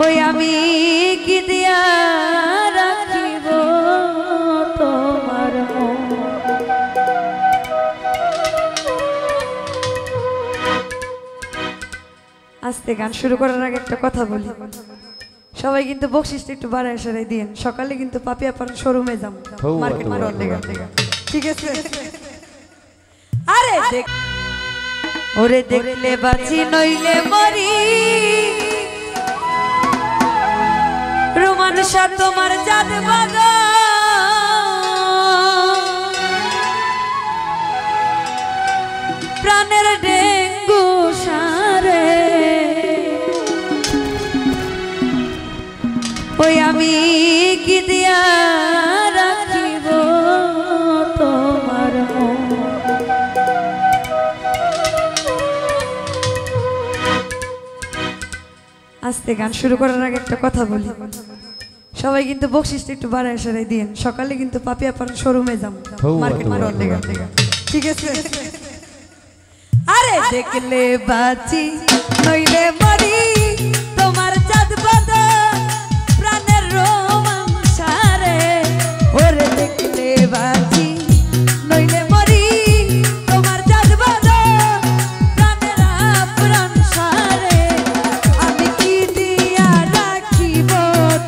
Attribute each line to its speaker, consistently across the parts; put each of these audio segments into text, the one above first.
Speaker 1: ওই আমি কি দিয়া রাখিব তোমার মন। আস্তে গান শুরু করার আগে একটা কথা বলি, সবাই কিন্তু বকশিসটা একটু বাড়ায় সারাই দিন। সকালে কিন্তু পাপিয়া পাড়ার শোরুমে যাম মার্কেট করতে, ঠিক আছে? আরে দেখ ওরে দেখলে বাঁচি নইলে মরি, রোমানসা তোমার জাত বাদা প্রাণের ডেঙ্গু সারে। ওই আমি কি দিয়া রাখিব তোমার মন। আস্তে গান শুরু করার আগে একটা কথা বলি, সবাই কিন্তু বকশিসটা একটু বাড়ায় সারাই দিন। সকালে কিন্তু পাপিয়া পাড়ার শোরুমে যাম মার্কেট করতে, ঠিক আছে? আরে দেখলে বাঁচি নইলে মরি, তোমার চাঁদ বাঁধা প্রাণের রোমাঞ্চা রে। ওরে দেখলে বাঁচি নইলে মরি, তোমার চাঁদ বাঁধা প্রাণের আপ্রাণসা রে। আমি কি দিয়া রাখিব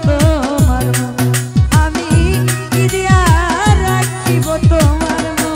Speaker 1: তোমার মন, আমি কি দিয়া রাখিব তোমার মন।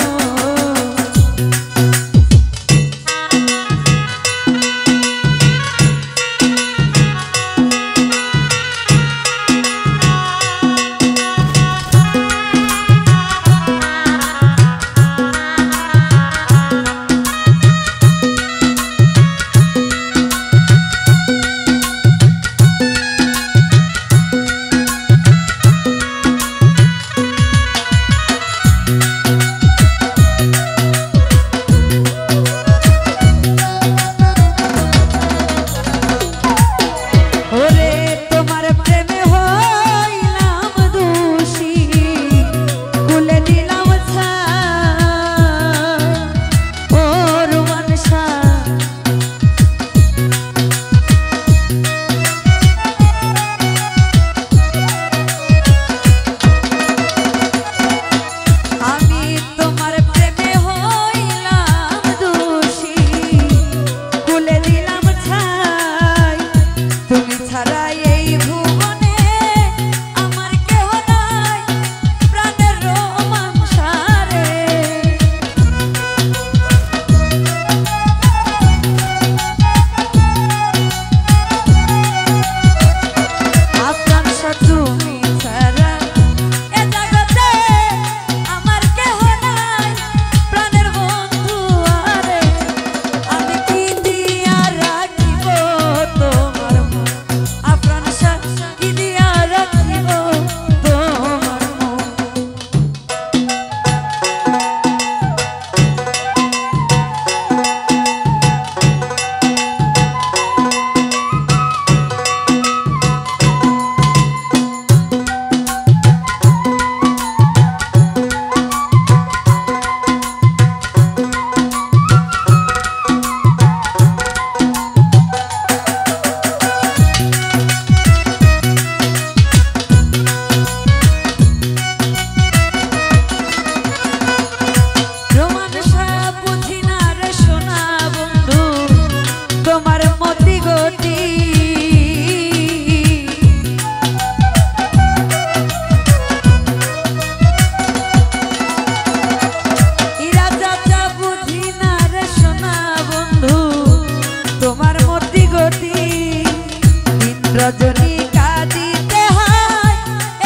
Speaker 1: রজনী কাঁদিতে হয়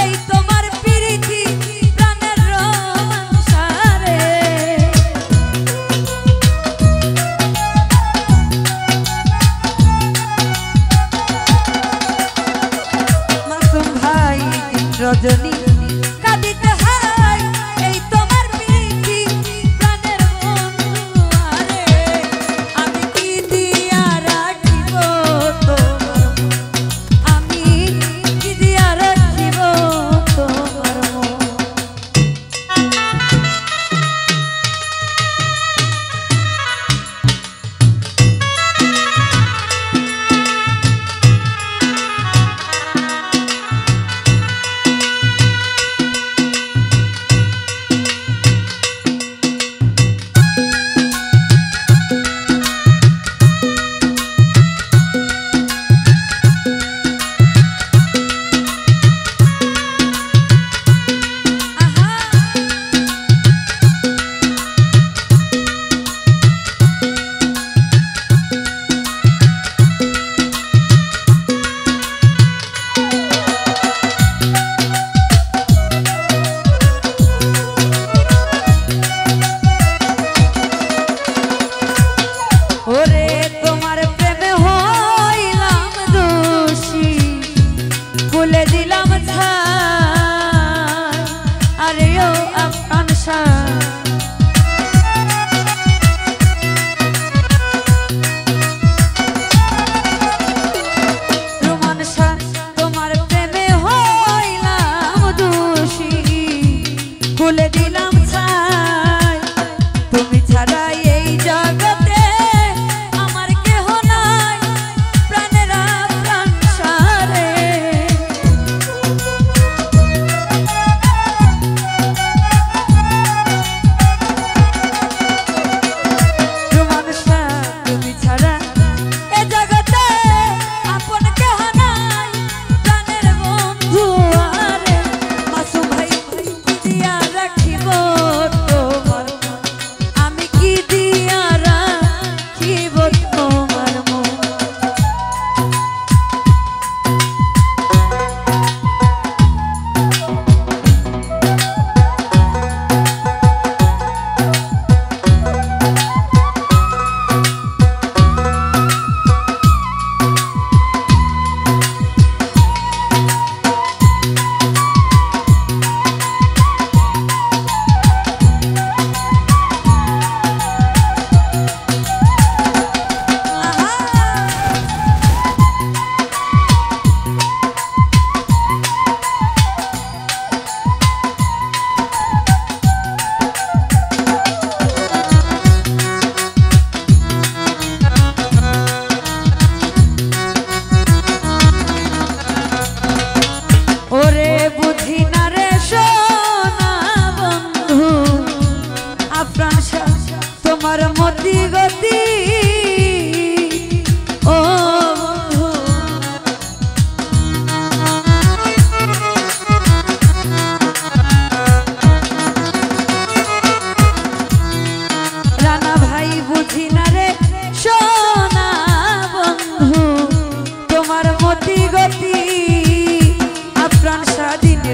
Speaker 1: এই তোমার প্রীতি প্রাণের রোমাঞ্চা রে। মাসুম ভাই রজনী কাঁদিতে হয় এই তোমার প্রীতি প্রাণের বন্ধু রে। আমি কি দিয়া রাখিব তোমার, আমি কি দিয়া রাখিব তোমার মন।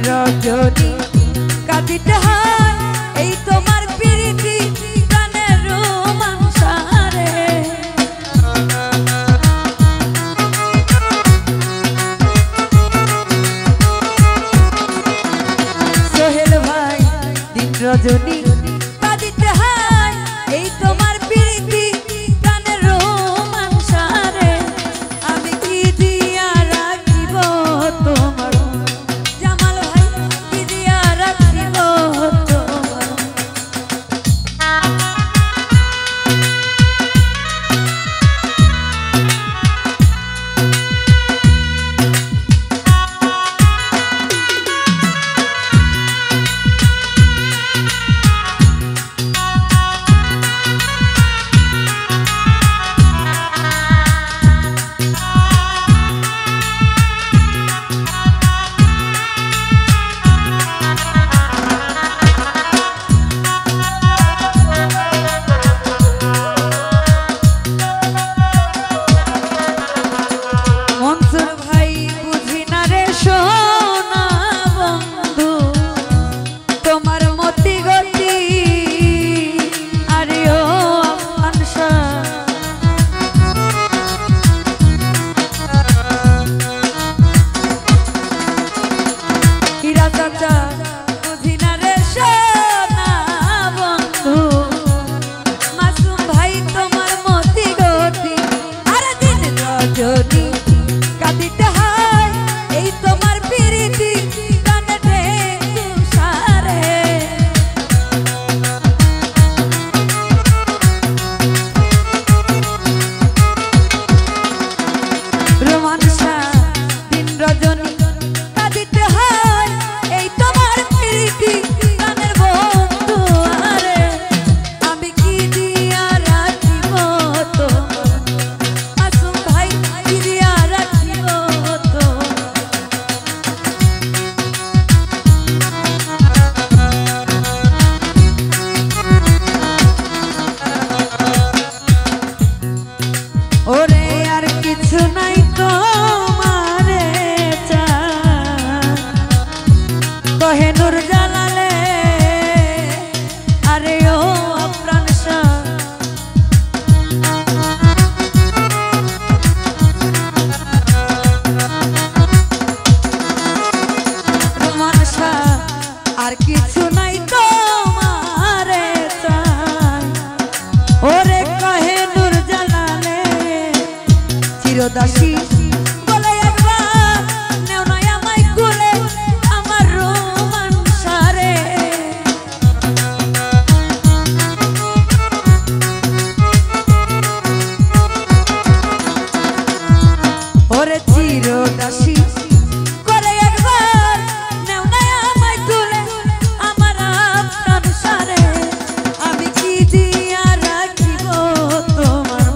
Speaker 1: রজনী কাঁদিতে হয় এই তোমার প্রীতি প্রাণের রোমাঞ্চারে সোহেল ভাই দিন রজনী কাঁদিতে হয় এই তোমার প্রীতি প্রাণের রোমাঞ্চারে আমি কি দিয়া রাখিব তোমার জামাল ভাই কি দিয়া রাখিব তোমার দাসী বলে একবার নেও না আমায় কোলে আমার রোমাঞ্চারে ওরে চির দাসী বলে একবার নেও না আমায় কোলে আমার রোমাঞ্চারে আমি কি দিয়া রাখিব তোমার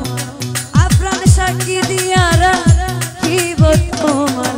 Speaker 1: আপ্রাণ সাক্ষী দিয়া রাখিব তোমার